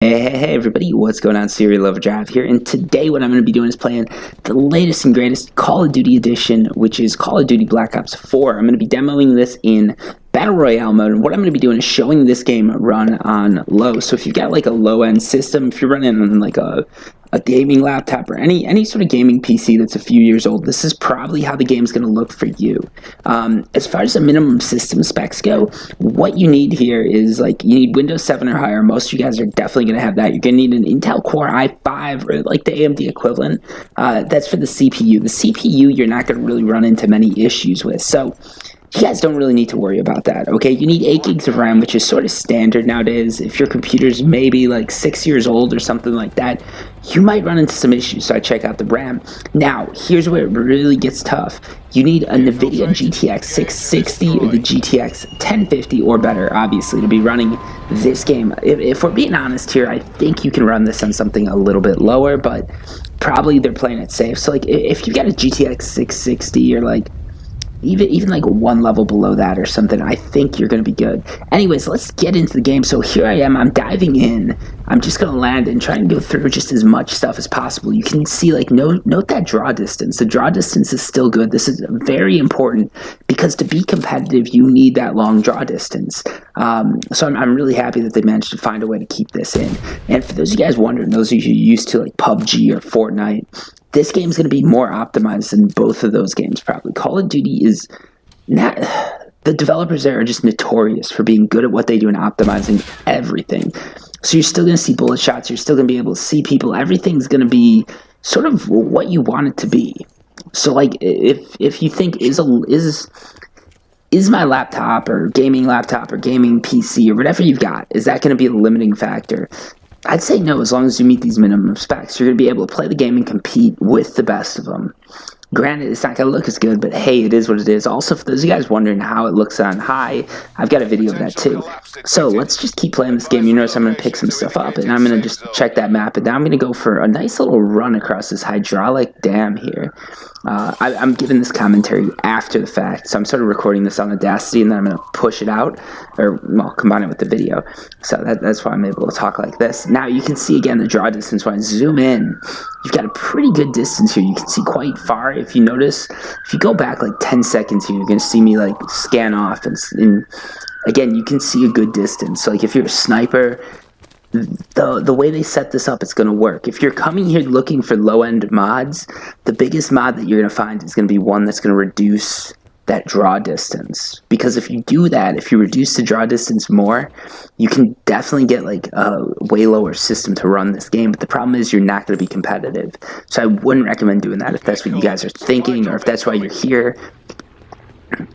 Hey everybody, what's going on? Serial Overdrive here, and today what I'm going to be doing is playing the latest and greatest Call of Duty edition, which is Call of Duty Black Ops 4. I'm going to be demoing this in Battle Royale mode, and what I'm going to be doing is showing this game run on low. So if you've got like a low-end system, if you're running on like a gaming laptop or any sort of gaming PC that's a few years old, this is probably how the game's going to look for you. As far as the minimum system specs go, what you need here is like you need Windows 7 or higher. Most of you guys are definitely going to have that. You're going to need an Intel Core i5 or like the AMD equivalent. That's for the CPU. The CPU you're not going to really run into many issues with. So you guys don't really need to worry about that, okay? You need 8 gigs of RAM, which is sort of standard nowadays. If your computer's maybe like 6 years old or something like that, you might run into some issues, so I check out the RAM. Now, here's where it really gets tough. You need a NVIDIA GTX 660 or the GTX 1050 or better, obviously, to be running this game. If we're being honest here, I think you can run this on something a little bit lower, but probably they're playing it safe. So, like, if you got a GTX 660 or like even like one level below that or something, I think you're going to be good. Anyways, let's get into the game. So here I am, I'm diving in. I'm just going to land and try and go through just as much stuff as possible. You can see, like, note that draw distance. The draw distance is still good. This is very important because to be competitive, you need that long draw distance. So I'm really happy that they managed to find a way to keep this in. And for those of you guys wondering, those of you used to like PUBG or Fortnite, this game's going to be more optimized than both of those games, probably. Call of Duty is not... The developers there are just notorious for being good at what they do and optimizing everything. So you're still going to see bullet shots. You're still going to be able to see people. Everything's going to be sort of what you want it to be. So, like, if you think, is my laptop or gaming PC or whatever you've got, is that going to be a limiting factor? I'd say no, as long as you meet these minimum specs. You're going to be able to play the game and compete with the best of them. Granted, it's not going to look as good, but hey, it is what it is. Also, for those of you guys wondering how it looks on high, I've got a video of that too. So let's just keep playing this game. You notice I'm going to pick some stuff up, and I'm going to just check that map, and now I'm going to go for a nice little run across this hydraulic dam here. I'm giving this commentary after the fact, so I'm sort of recording this on Audacity, and then I'm going to push it out, or, well, combine it with the video. So that's why I'm able to talk like this. Now, you can see, again, the draw distance. When I zoom in, you've got a pretty good distance here. You can see quite far. If you notice, if you go back like 10 seconds here, you're going to see me like scan off, and again, you can see a good distance. So like if you're a sniper, the way they set this up, it's going to work. If you're coming here looking for low-end mods, the biggest mod that you're going to find is going to be one that's going to reduce that draw distance. Because if you do that, if you reduce the draw distance more, you can definitely get like a way lower system to run this game. But the problem is you're not going to be competitive. So I wouldn't recommend doing that if that's what you guys are thinking, or if that's why you're here.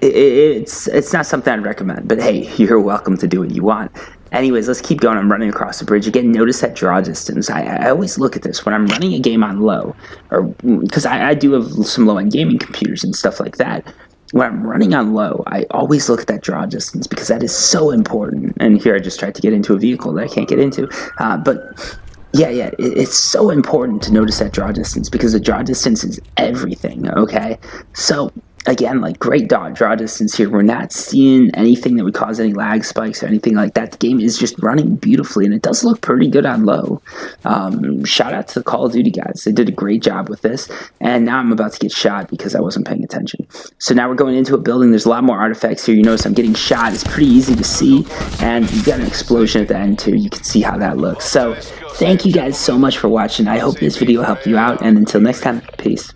It's not something I'd recommend, but hey, you're welcome to do what you want. Anyways, let's keep going. I'm running across the bridge. Again, notice that draw distance. I always look at this when I'm running a game on low, or because I do have some low-end gaming computers and stuff like that. When I'm running on low, I always look at that draw distance because that is so important. And here I just tried to get into a vehicle that I can't get into. But yeah, it's so important to notice that draw distance because the draw distance is everything, okay? So again, like, great draw distance here. We're not seeing anything that would cause any lag spikes or anything like that. The game is just running beautifully, and it does look pretty good on low. Shout out to the Call of Duty guys. They did a great job with this, and now I'm about to get shot because I wasn't paying attention. So now we're going into a building. There's a lot more artifacts here. You notice I'm getting shot. It's pretty easy to see, and you've got an explosion at the end too. You can see how that looks. So thank you guys so much for watching. I hope this video helped you out, and until next time, peace.